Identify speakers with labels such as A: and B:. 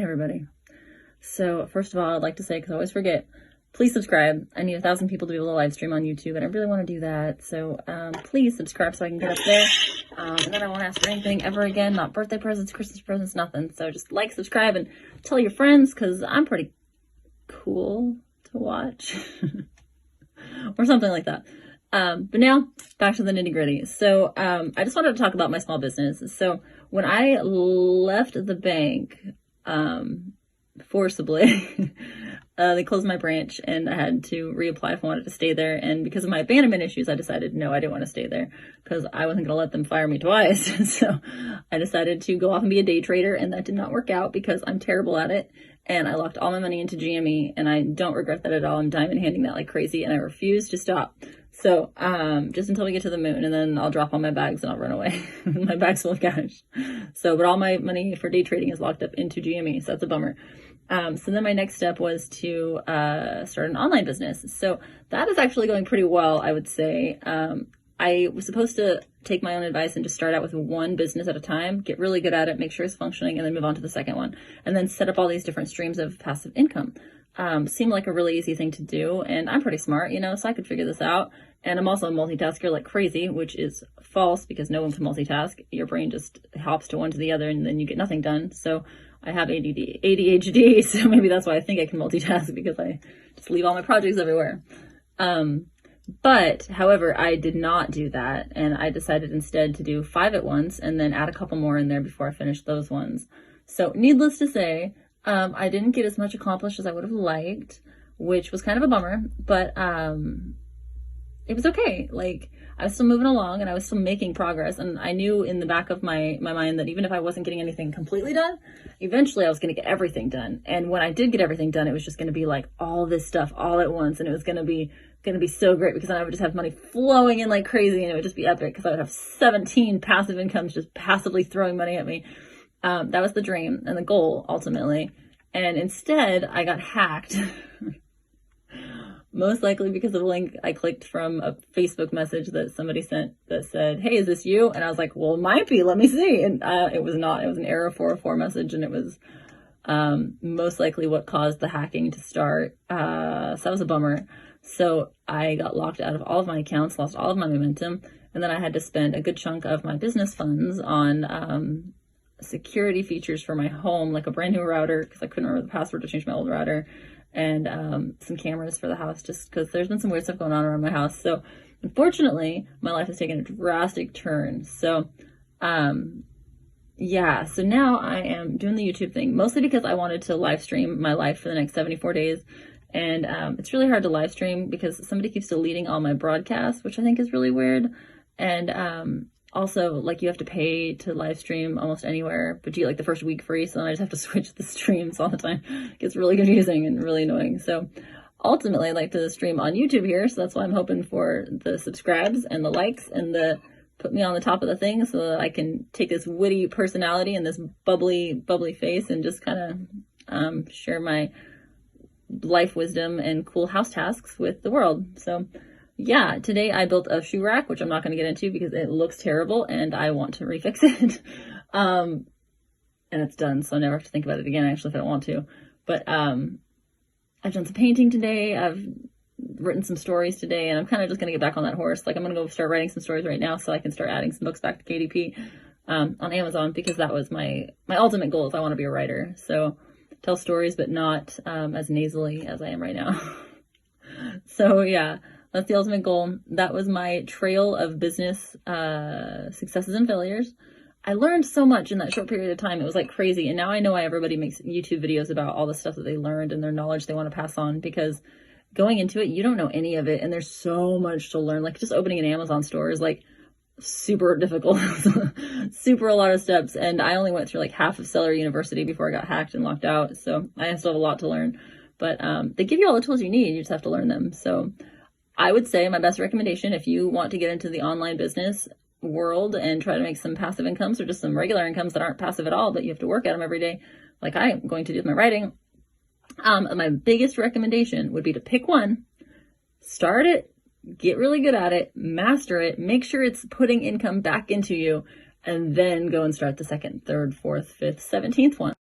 A: Hi, everybody. So first of all, I'd like to say, because I always forget, please subscribe. I need 1,000 people to be able to live stream on YouTube, and I really want to do that. So please subscribe so I can get up there. And then I won't ask for anything ever again, not birthday presents, Christmas presents, nothing. So just like, subscribe, and tell your friends, because I'm pretty cool to watch. Or something like that. But now, back to the nitty gritty. So I just wanted to talk about my small business. So when I left the bank, forcibly, they closed my branch and I had to reapply if I wanted to stay there. And because of my abandonment issues, I decided no, I didn't want to stay there because I wasn't going to let them fire me twice. So I decided to go off and be a day trader, and that did not work out because I'm terrible at it. And I locked all my money into GME, and I don't regret that at all. I'm diamond handing that like crazy, and I refuse to stop. So just until we get to the moon, and then I'll drop all my bags and I'll run away. My bag's full of cash. So, but all my money for day trading is locked up into GME, so that's a bummer. So then my next step was to start an online business. So that is actually going pretty well, I would say. I was supposed to take my own advice and just start out with one business at a time, get really good at it, make sure it's functioning, and then move on to the second one, and then set up all these different streams of passive income. Seemed like a really easy thing to do, and I'm pretty smart, so I could figure this out. And I'm also a multitasker like crazy, which is false because no one can multitask. Your brain just hops to one to the other and then you get nothing done. So I have ADHD, so maybe that's why I think I can multitask, because I just leave all my projects everywhere. But however, I did not do that, and I decided instead to do 5 at once and then add a couple more in there before I finished those ones. So needless to say, I didn't get as much accomplished as I would have liked, which was kind of a bummer, but it was okay. Like, I was still moving along and I was still making progress, and I knew in the back of my mind that even if I wasn't getting anything completely done, eventually I was going to get everything done. And when I did get everything done, it was just going to be like all this stuff all at once, and it was going to be so great because then I would just have money flowing in like crazy, and it would just be epic because I would have 17 passive incomes just passively throwing money at me. That was the dream and the goal ultimately. And instead I got hacked. Most likely because of a link I clicked from a Facebook message that somebody sent that said, "Hey, is this you?" And I was like, well, it might be, let me see. And it was not. It was an error 404 message, and it was most likely what caused the hacking to start. So that was a bummer. So I got locked out of all of my accounts, lost all of my momentum, and then I had to spend a good chunk of my business funds on security features for my home, like a brand new router because I couldn't remember the password to change my old router, and some cameras for the house, just because there's been some weird stuff going on around my house. So unfortunately, my life has taken a drastic turn. So yeah, so now I am doing the YouTube thing, mostly because I wanted to live stream my life for the next 74 days. And it's really hard to live stream because somebody keeps deleting all my broadcasts, which I think is really weird. And also, like, you have to pay to live stream almost anywhere, but you get like the first week free, so then I just have to switch the streams all the time. It gets really confusing and really annoying. So ultimately, I'd like to stream on YouTube here, so that's why I'm hoping for the subscribes and the likes and the put me on the top of the thing so that I can take this witty personality and this bubbly face and just kind of share my life wisdom and cool house tasks with the world. So yeah, today I built a shoe rack, which I'm not going to get into because it looks terrible and I want to refix it. And it's done, so I never have to think about it again, actually, if I don't want to. But I've done some painting today. I've written some stories today, and I'm kind of just going to get back on that horse. Like, I'm going to go start writing some stories right now so I can start adding some books back to KDP on Amazon, because that was my ultimate goal, is I want to be a writer. So tell stories, but not as nasally as I am right now. So yeah, that's the ultimate goal. That was my trail of business successes and failures. I learned so much in that short period of time. It was like crazy. And now I know why everybody makes YouTube videos about all the stuff that they learned and their knowledge they want to pass on, because going into it, you don't know any of it. And there's so much to learn. Like, just opening an Amazon store is like super difficult, super a lot of steps. And I only went through like half of Seller University before I got hacked and locked out. So I still have a lot to learn, but they give you all the tools you need. You just have to learn them. So I would say my best recommendation, if you want to get into the online business world and try to make some passive incomes, or just some regular incomes that aren't passive at all, but you have to work at them every day, like I'm going to do with my writing, my biggest recommendation would be to pick one, start it, get really good at it, master it, make sure it's putting income back into you, and then go and start the second, third, fourth, fifth, 17th one.